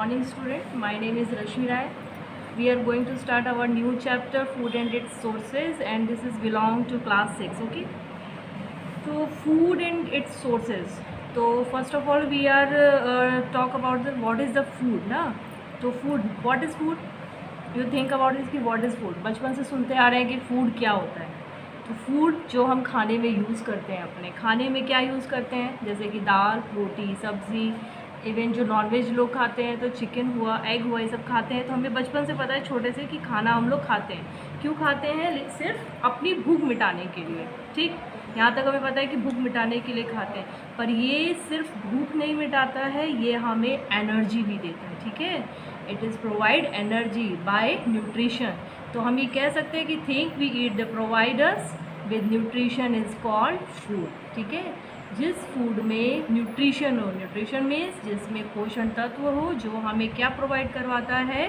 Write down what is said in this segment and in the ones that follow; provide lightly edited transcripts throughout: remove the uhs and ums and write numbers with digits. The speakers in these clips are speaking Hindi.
morning student. My name is Rashmi Rai. We are going to start our new chapter food and its sources, and this is belong to class 6. Okay, so food and its sources. So first of all we are talk about the what is the food ना. तो food, what is food? You think about this कि what is food. बचपन से सुनते आ रहे हैं कि food क्या होता है. तो फूड जो हम खाने में यूज़ करते हैं, अपने खाने में क्या यूज़ करते हैं, जैसे कि दाल, रोटी, सब्ज़ी, इवन जो नॉनवेज लोग खाते हैं तो चिकन हुआ, एग हुआ, ये सब खाते हैं। तो हमें बचपन से पता है छोटे से कि खाना हम लोग खाते हैं। क्यों खाते हैं? सिर्फ अपनी भूख मिटाने के लिए। ठीक, यहाँ तक हमें पता है कि भूख मिटाने के लिए खाते हैं, पर ये सिर्फ भूख नहीं मिटाता है, ये हमें एनर्जी भी देता है। ठीक है, it is provide energy by nutrition. तो हम ये कह सकते हैं कि think we eat the providers with nutrition is called food. ठीक है, जिस फूड में न्यूट्रिशन हो, न्यूट्रिशन मीन्स जिसमें पोषण तत्व हो, जो हमें क्या प्रोवाइड करवाता है,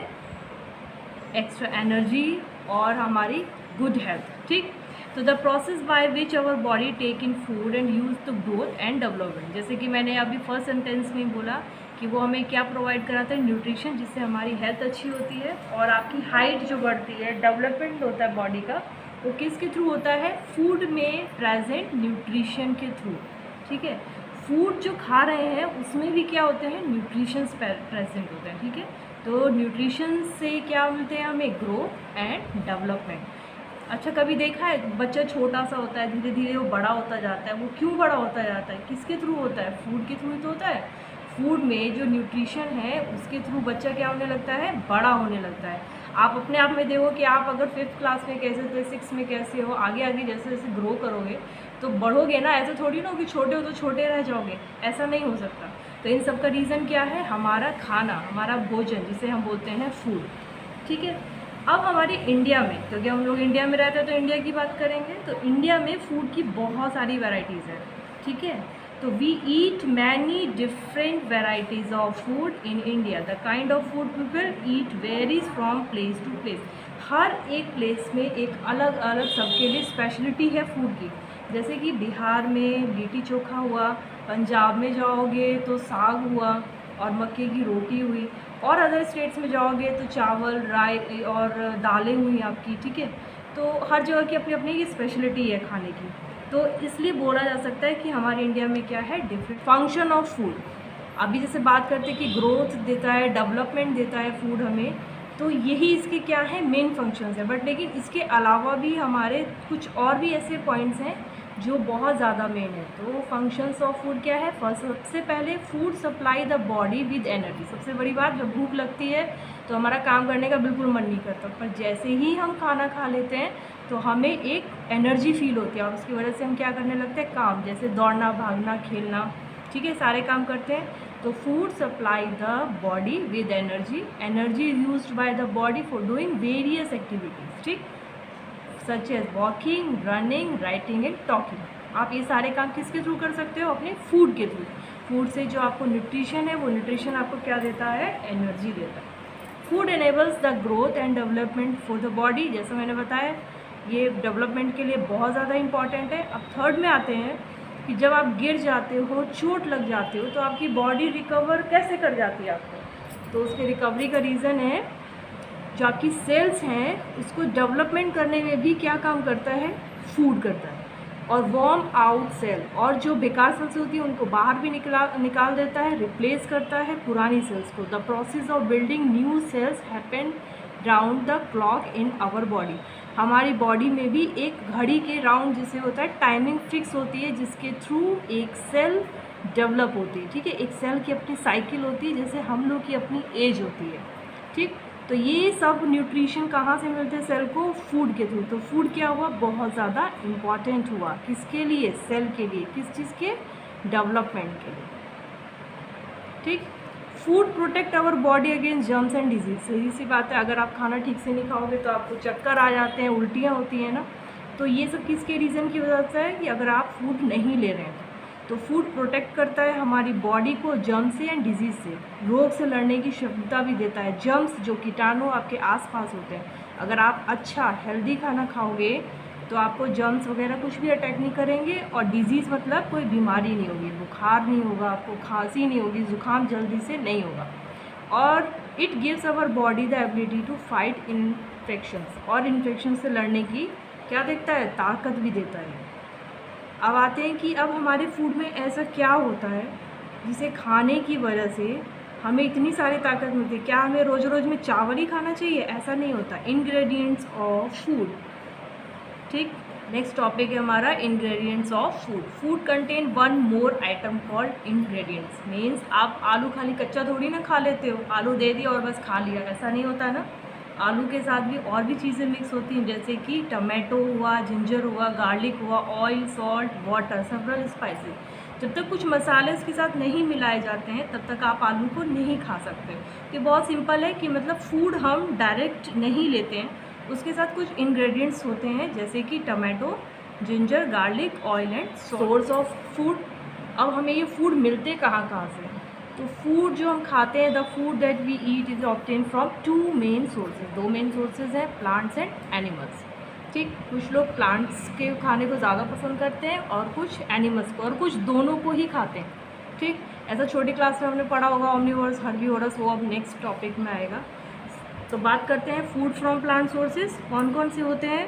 एक्स्ट्रा एनर्जी और हमारी गुड हेल्थ। ठीक, तो the process by which our body take in food and use to growth and development. जैसे कि मैंने अभी फर्स्ट सेंटेंस में बोला कि वो हमें क्या प्रोवाइड कराता है, न्यूट्रिशन, जिससे हमारी हेल्थ अच्छी होती है और आपकी हाइट जो बढ़ती है, डेवलपमेंट होता है बॉडी का, वो किसके थ्रू होता है, फूड में प्रेजेंट न्यूट्रिशन के थ्रू। ठीक है, फूड जो खा रहे हैं उसमें भी क्या होते हैं, न्यूट्रिशंस प्रेजेंट होते हैं। ठीक है, तो न्यूट्रिशन से क्या मिलते हैं हमें, ग्रोथ एंड डेवलपमेंट। अच्छा, कभी देखा है बच्चा छोटा सा होता है, धीरे धीरे वो बड़ा होता जाता है। वो क्यों बड़ा होता जाता है, किसके थ्रू होता है, फूड के थ्रू तो होता है। फूड में जो न्यूट्रिशन है उसके थ्रू बच्चा क्या होने लगता है, बड़ा होने लगता है। आप अपने आप में देखो कि आप अगर 5th क्लास में कैसे थे, 6 में कैसे हो, आगे आगे जैसे जैसे ग्रो करोगे तो बढ़ोगे ना। ऐसे थोड़ी ना हो कि छोटे हो तो छोटे रह जाओगे, ऐसा नहीं हो सकता। तो इन सब का रीज़न क्या है, हमारा खाना, हमारा भोजन, जिसे हम बोलते हैं फूड। ठीक है, अब हमारे इंडिया में, क्योंकि हम लोग इंडिया में रहते हैं तो इंडिया की बात करेंगे, तो इंडिया में फूड की बहुत सारी वैरायटीज़ हैं। ठीक है, तो we eat many different varieties of food in India. The kind of food people eat varies from place to place. हर एक प्लेस में एक अलग अलग सबके लिए स्पेशलिटी है फूड की। जैसे कि बिहार में लिट्टी चोखा हुआ, पंजाब में जाओगे तो साग हुआ और मक्के की रोटी हुई, और अदर स्टेट्स में जाओगे तो चावल, राई और दालें हुई आपकी। ठीक है, तो हर जगह की अपनी अपनी स्पेशलिटी है खाने की। तो इसलिए बोला जा सकता है कि हमारे इंडिया में क्या है, डिफरेंट फंक्शन ऑफ फूड। अभी जैसे बात करते हैं कि ग्रोथ देता है, डेवलपमेंट देता है फूड हमें, तो यही इसके क्या है, मेन फंक्शंस है। बट लेकिन इसके अलावा भी हमारे कुछ और भी ऐसे पॉइंट्स हैं जो बहुत ज़्यादा मेन है। तो फंक्शंस ऑफ फूड क्या है, फर्स्ट सबसे पहले food supply the body with energy. सबसे बड़ी बात, जब भूख लगती है तो हमारा काम करने का बिल्कुल मन नहीं करता, पर जैसे ही हम खाना खा लेते हैं तो हमें एक एनर्जी फील होती है और उसकी वजह से हम क्या करने लगते हैं, काम, जैसे दौड़ना, भागना, खेलना। ठीक है, सारे काम करते हैं। तो food supply the body with energy. Energy is used by the body for doing various activities. ठीक, such as walking, running, writing and talking. आप ये सारे काम किसके थ्रू कर सकते हो, अपने फूड के थ्रू। फूड से जो आपको न्यूट्रिशन है, वो न्यूट्रिशन आपको क्या देता है, एनर्जी देता है। Food enables the growth and development for the body. जैसे मैंने बताया, ये डेवलपमेंट के लिए बहुत ज़्यादा इंपॉर्टेंट है। अब थर्ड में आते हैं कि जब आप गिर जाते हो, चोट लग जाते हो, तो आपकी बॉडी रिकवर कैसे कर जाती है आपको। तो उसके रिकवरी का रीज़न है, जो आपकी सेल्स हैं उसको डेवलपमेंट करने में भी क्या काम करता है, फूड करता है। और वार्म आउट सेल, और जो बेकार सेल्स होती है उनको बाहर भी निकाल देता है, रिप्लेस करता है पुरानी सेल्स को। The process of building new cells happen round the clock in our body. हमारी बॉडी में भी एक घड़ी के राउंड जिसे होता है, टाइमिंग फिक्स होती है, जिसके थ्रू एक सेल डेवलप होती है। ठीक है, एक सेल की अपनी साइकिल होती है, जैसे हम लोग की अपनी एज होती है। ठीक, तो ये सब न्यूट्रिशन कहाँ से मिलते हैं सेल को, फूड के थ्रू। तो फूड क्या हुआ, बहुत ज़्यादा इम्पॉर्टेंट हुआ, किसके लिए, सेल के लिए, किस चीज़ के, डेवलपमेंट के लिए। ठीक, food protect our body against germs and disease. सही सी बात है, अगर आप खाना ठीक से नहीं खाओगे तो आपको चक्कर आ जाते हैं, उल्टियाँ होती हैं ना। तो ये सब किसके रीज़न की वजह से है, कि अगर आप फूड नहीं ले रहे हैं। तो फूड प्रोटेक्ट करता है हमारी बॉडी को जर्म से एंड डिजीज़ से, रोग से लड़ने की क्षमता भी देता है। जर्म्स जो कीटाणु आपके आसपास होते हैं, अगर आप अच्छा हेल्दी खाना खाओगे तो आपको जर्म्स वगैरह कुछ भी अटैक नहीं करेंगे, और डिजीज़ मतलब कोई बीमारी नहीं होगी, बुखार नहीं होगा, आपको खांसी नहीं होगी, ज़ुकाम जल्दी से नहीं होगा। और it gives our body the ability to fight infections, और इन्फेक्शन से लड़ने की क्या देता है, ताकत भी देता है। अब आते हैं कि अब हमारे फूड में ऐसा क्या होता है जिसे खाने की वजह से हमें इतनी सारी ताकत मिलती है। क्या हमें रोज़ रोज़ में चावल ही खाना चाहिए? ऐसा नहीं होता। इंग्रेडिएंट्स ऑफ फूड, ठीक। नेक्स्ट टॉपिक है हमारा ingredients of food. Food contain one more item called ingredients. Means आप आलू खाली कच्चा थोड़ी ना खा लेते हो, आलू दे दिया और बस खा लिया, ऐसा नहीं होता ना। आलू के साथ भी और भी चीज़ें मिक्स होती हैं, जैसे कि टमाटो हुआ, जिंजर हुआ, गार्लिक हुआ, oil, salt, water, several spices. जब तक कुछ मसाले इसके साथ नहीं मिलाए जाते हैं तब तक आप आलू को नहीं खा सकते। तो बहुत सिंपल है कि मतलब फूड हम डायरेक्ट नहीं लेते हैं, उसके साथ कुछ इंग्रेडिएंट्स होते हैं, जैसे कि tomato, ginger, garlic, oil and source of food. अब हमें ये फूड मिलते कहाँ से? तो फूड जो हम खाते हैं, the food that we eat is obtain from two main sources. दो मेन सोर्सेज हैं, प्लांट्स एंड एनिमल्स, ठीक। कुछ लोग प्लांट्स के खाने को ज़्यादा पसंद करते हैं और कुछ एनिमल्स को, और कुछ दोनों को ही खाते हैं, ठीक। ऐसा छोटी क्लास में हमने पढ़ा होगा ओमनिवोरस, हर्बीवोरस, वो अब नेक्स्ट टॉपिक में आएगा। तो बात करते हैं फूड फ्रॉम प्लांट सोर्सेज कौन कौन से होते हैं।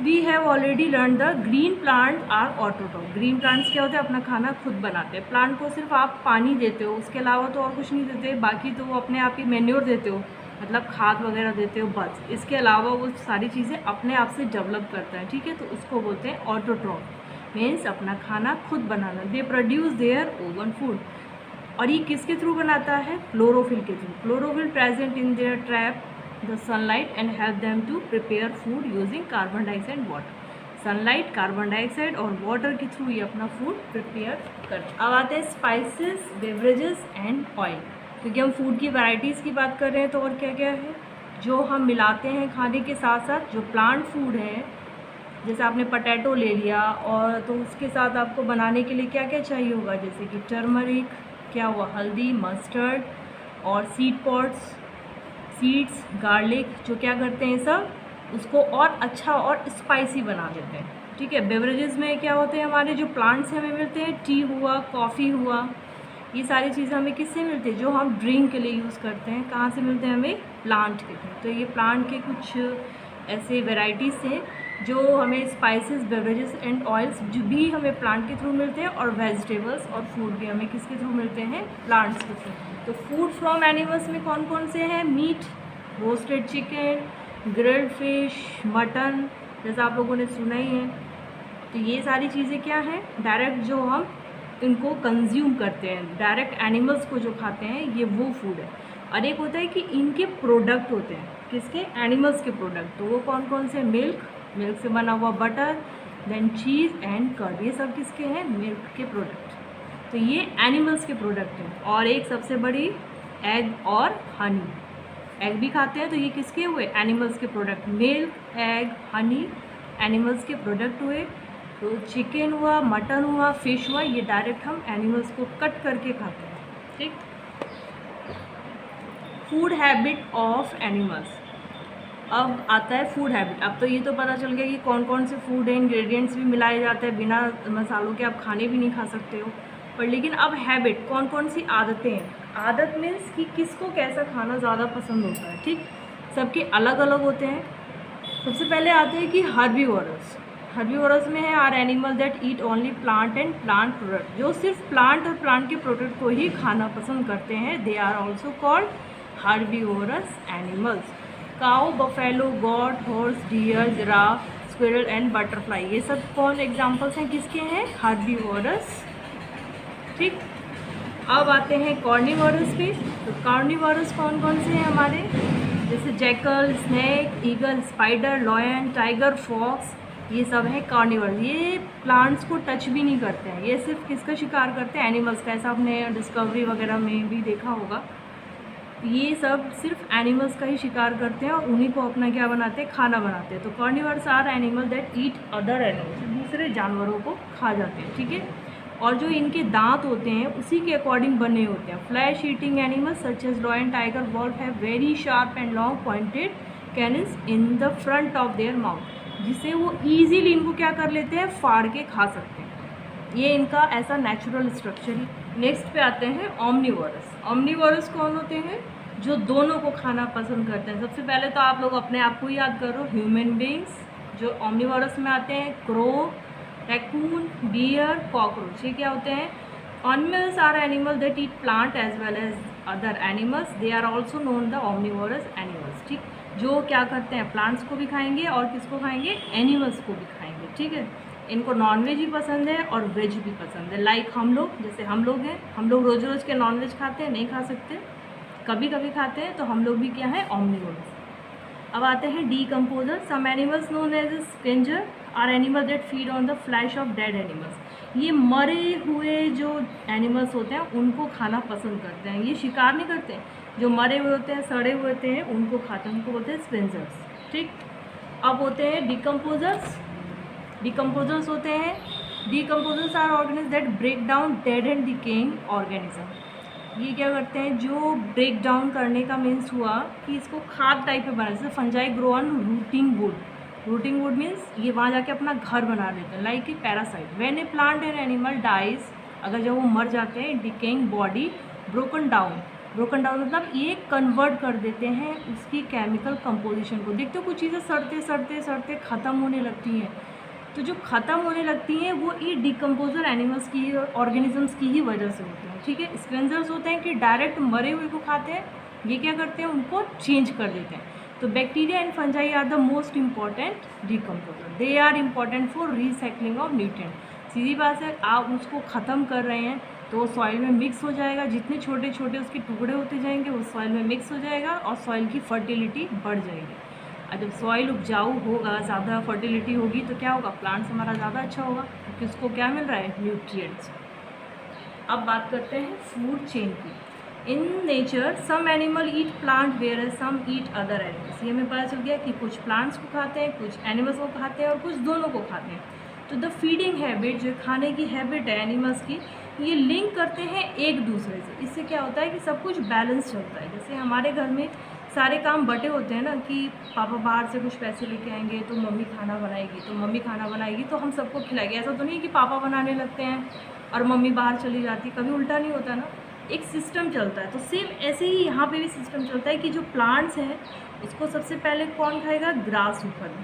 We have already learn the green plant are autotroph. Green plants क्या होते हैं? अपना खाना खुद बनाते हैं। प्लांट को सिर्फ आप पानी देते हो, उसके अलावा तो और कुछ नहीं देते, बाकी तो वो अपने आप ही मैन्योर देते हो, मतलब खाद वगैरह देते हो बस। इसके अलावा वो सारी चीज़ें अपने आप से डेवलप करता है, ठीक है। तो उसको बोलते हैं ऑटोट्रॉफ, मीन्स अपना खाना खुद बनाना। They produce their own food. और ये किसके थ्रू बनाता है? क्लोरोफिल के through. Chlorophyll present in their trap the sunlight and help them to prepare food using carbon dioxide and water. Sunlight, carbon dioxide और वाटर के थ्रू ये अपना फूड प्रिपेयर करते हैं। अब आते हैं स्पाइसेस, बेवरेजेस एंड ऑयल। क्योंकि हम फूड की वैराइटीज़ की बात कर रहे हैं, तो और क्या क्या है जो हम मिलाते हैं खाने के साथ साथ। जो प्लांट फूड है, जैसे आपने पटैटो ले लिया, और तो उसके साथ आपको बनाने के लिए क्या क्या चाहिए होगा, जैसे कि टर्मरिक, क्या हुआ, हल्दी, मस्टर्ड और सीड पॉड्स, सीड्स, गार्लिक, जो क्या करते हैं सब उसको और अच्छा और स्पाइसी बना देते हैं, ठीक है। बेवरेजेस में क्या होते हैं हमारे जो प्लांट्स हमें मिलते हैं, टी हुआ, कॉफ़ी हुआ, ये सारी चीज़ें हमें किससे मिलती है? जो हम ड्रिंक के लिए यूज़ करते हैं, कहाँ से मिलते हैं हमें? प्लांट के थ्रू। तो ये प्लांट के कुछ ऐसे वेराइटीज़ हैं जो हमें स्पाइसेस, बेवरेजेस एंड ऑयल्स जो भी हमें प्लांट के थ्रू मिलते हैं, और वेजिटेबल्स और फूड भी हमें किसके थ्रू मिलते हैं? प्लांट्स के थ्रू। तो फूड फ्रॉम एनिमल्स में कौन कौन से हैं? Meat, roasted chicken, grilled fish, mutton, जैसा आप लोगों ने सुना ही है। तो ये सारी चीज़ें क्या हैं? डायरेक्ट जो हम इनको कंज्यूम करते हैं, डायरेक्ट एनिमल्स को जो खाते हैं, ये वो फूड है। और एक होता है कि इनके प्रोडक्ट होते हैं, किसके? एनिमल्स के प्रोडक्ट। तो वो कौन कौन से? मिल्क, मिल्क से बना हुआ butter, then cheese and curd, ये सब किसके हैं? मिल्क के प्रोडक्ट। तो ये एनिमल्स के प्रोडक्ट हैं। और एक सबसे बड़ी एग और हनी, एग भी खाते हैं, तो ये किसके हुए? एनिमल्स के product. Milk, egg, Honey animals के प्रोडक्ट हुए। तो चिकन हुआ, मटन हुआ, फिश हुआ, ये डायरेक्ट हम एनिमल्स को कट करके खाते हैं, ठीक। Food habit of animals. अब आता है फूड हैबिट। अब तो ये तो पता चल गया कि कौन कौन से फूड है, इंग्रेडिएंट्स भी मिलाए जाते हैं, बिना मसालों के आप खाने भी नहीं खा सकते हो। पर लेकिन अब हैबिट, कौन कौन सी आदतें हैं? आदत मीन्स कि किसको कैसा खाना ज़्यादा पसंद होता है, ठीक। सबके अलग अलग होते हैं। सबसे पहले आते हैं कि हर्बीवोरस। हर्बीवोरस में है are animal that eat only plant and plant product, जो सिर्फ प्लांट और प्लांट के प्रोडक्ट को ही खाना पसंद करते हैं। They are also called herbivorous animals. Cow, buffalo, goat, horse, deer, giraffe, squirrel and butterfly, ये सब कौन एग्जाम्पल्स हैं? किसके हैं? हर्बीवोरस, ठीक। अब आते हैं कॉर्निवोरस पे। तो कॉर्निवोरस कौन कौन से हैं हमारे? जैसे jackal, snake, eagle, spider, lion, tiger, fox, ये सब हैं कॉर्निवोरस। ये प्लांट्स को टच भी नहीं करते हैं, ये सिर्फ किसका शिकार करते हैं? एनिमल्स का। ऐसा आपने डिस्कवरी वगैरह में भी देखा होगा। ये सब सिर्फ एनिमल्स का ही शिकार करते हैं और उन्हीं को अपना क्या बनाते हैं? खाना बनाते हैं। तो carnivorous are animal that eat other animals, दूसरे जानवरों को खा जाते हैं, ठीक है। और जो इनके दांत होते हैं उसी के अकॉर्डिंग बने होते हैं। Flesh eating animals such as lion, tiger, wolf have very sharp and long pointed canines in the front of their mouth, जिससे वो ईजीली इनको क्या कर लेते हैं? फाड़ के खा सकते हैं, ये इनका ऐसा नेचुरल स्ट्रक्चर है। नेक्स्ट पे आते हैं ऑमनीवोरस। ऑमनीवोरस कौन होते हैं? जो दोनों को खाना पसंद करते हैं। सबसे पहले तो आप लोग अपने आप को याद करो, ह्यूमन बींग्स जो ऑमनीवोरस में आते हैं, क्रो, रैकून, डियर, कॉकरोच, ये क्या होते हैं? Animals are animals that eat plant as well as other animals. They are also known the omnivorous animals. ठीक, जो क्या करते हैं, प्लांट्स को भी खाएंगे और किसको खाएंगे? एनिमल्स को भी खाएंगे। ठीक है, इनको नॉनवेज भी पसंद है और वेज भी पसंद है। लाइक हम लोग, जैसे हम लोग हैं, हम लोग रोज़ रोज़ के नॉनवेज खाते हैं? नहीं खा सकते, कभी कभी खाते हैं। तो हम लोग भी क्या है? ऑमनिवोरस। अब आते हैं decomposer. Some animals known as a scavenger are animal that feed on the flesh of dead animals. ये मरे हुए जो एनिमल्स होते हैं उनको खाना पसंद करते हैं। ये शिकार नहीं करते हैं, जो मरे हुए होते हैं, सड़े हुए होते हैं, उनको खाते हैं, उनको बोलते हैं स्पेंजर्स। ठीक, अब होते हैं डिकम्पोजर्स। डिकम्पोजर्स होते हैं, decomposers are organism that break down dead and decaying organism. ये क्या करते हैं? जो ब्रेक डाउन करने का मीन्स हुआ कि इसको खाद टाइप में बना, जैसे fungi grow on rotting wood. Rotting wood means ये वहाँ जाके अपना घर बना लेते हैं, like a parasite. When a plant and animal dies, अगर जब वो मर जाते हैं, decaying body broken down. Broken down मतलब ये कन्वर्ट कर देते हैं उसकी केमिकल कंपोजिशन को। देखते हो कुछ चीज़ें सड़ते सड़ते सड़ते ख़त्म होने लगती हैं, तो जो ख़त्म होने लगती हैं वो ये डिकम्पोजर एनिमल्स की, ऑर्गेनिजम्स की ही वजह से होते हैं। ठीक है, स्पेंजर्स होते हैं कि डायरेक्ट मरे हुए को खाते हैं, ये क्या करते हैं? उनको चेंज कर देते हैं। तो bacteria and fungi are the most important decomposer. They are important for recycling of nutrient. सीधी बात है, आप उसको ख़त्म कर रहे हैं तो सॉइल में मिक्स हो जाएगा। जितने छोटे छोटे उसके टुकड़े होते जाएंगे वो सॉइल में मिक्स हो जाएगा और सॉइल की फर्टिलिटी बढ़ जाएगी। और जब सॉइल उपजाऊ होगा, ज़्यादा फर्टिलिटी होगी, तो क्या होगा? प्लांट्स हमारा ज़्यादा अच्छा होगा, क्योंकि उसको क्या मिल रहा है? न्यूट्रिएंट्स। अब बात करते हैं फूड चेन की। In nature some animal eat plant where some eat other animals. ये हमें पता चल गया कि कुछ प्लांट्स को खाते हैं, कुछ एनिमल्स को खाते हैं और कुछ दोनों को खाते हैं। तो द फीडिंग हैबिट, जो खाने की हैबिट है एनिमल्स की, ये लिंक करते हैं एक दूसरे से। इससे क्या होता है कि सब कुछ बैलेंस चलता है। जैसे हमारे घर में सारे काम बटे होते हैं ना, कि पापा बाहर से कुछ पैसे लेके आएंगे तो मम्मी खाना बनाएगी, तो मम्मी खाना बनाएगी तो हम सबको खिलाएगी। ऐसा तो नहीं है कि पापा बनाने लगते हैं और मम्मी बाहर चली जाती, कभी उल्टा नहीं होता ना, एक सिस्टम चलता है। तो सेम ऐसे ही यहाँ पे भी सिस्टम चलता है कि जो प्लांट्स हैं उसको सबसे पहले कौन खाएगा? ग्रास ऊपर।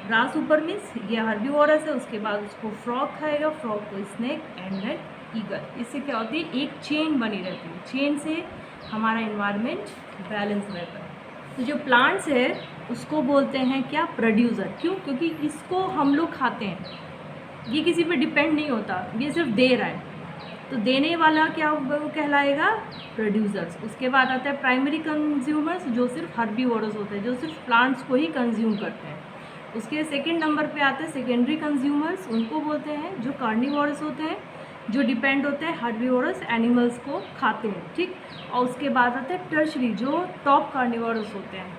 ग्रास ऊपर मीन्स ये हर्बीवोरस है, उसके बाद उसको फ्रॉग खाएगा, फ्रॉग को स्नेक एंड देन ईगल। इससे क्या होती है? एक चेन बनी रहती है, चेन से हमारा इन्वायरमेंट बैलेंस रहता है। तो जो प्लांट्स है उसको बोलते हैं क्या? प्रोड्यूसर। क्यों? क्योंकि इसको हम लोग खाते हैं, ये किसी पे डिपेंड नहीं होता, ये सिर्फ दे रहा है। तो देने वाला क्या वो कहलाएगा? प्रोड्यूसर्स। उसके बाद आता है प्राइमरी कंज्यूमर्स, जो सिर्फ हर्बीवोरस होते हैं, जो सिर्फ प्लांट्स को ही कंज्यूम करते हैं। उसके सेकंड नंबर पे आते हैं सेकेंडरी कंज्यूमर्स, उनको बोलते हैं जो कार्निवोरस होते हैं, जो डिपेंड होते हैं हर्बीवोरस एनिमल्स को खाते हैं। ठीक, और उसके बाद आते हैं टर्शरी, जो टॉप कार्निवोरस होते हैं,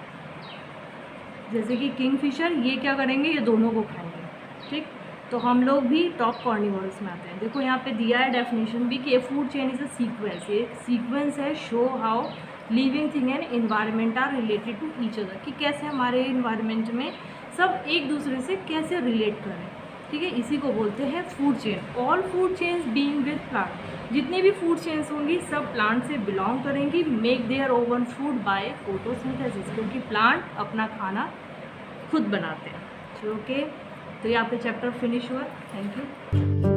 जैसे कि किंगफिशर, ये क्या करेंगे? ये दोनों को खाएंगे। ठीक, तो हम लोग भी टॉप कार्निवोरस में आते हैं। देखो यहाँ पे दिया है डेफिनेशन भी कि a food chain is a sequence. ये सीक्वेंस है, show how living thing and environment are related to each other, कि कैसे हमारे इन्वायरमेंट में सब एक दूसरे से कैसे रिलेट करें। ठीक है, इसी को बोलते हैं food chain. All food chains being with plant, जितनी भी फूड चेन्स होंगी सब प्लांट से बिलोंग करेंगी। Make their own food by photosynthesis, क्योंकि प्लांट अपना खाना खुद बनाते हैं। ओके, तो यहाँ पे चैप्टर फिनिश हुआ। Thank you.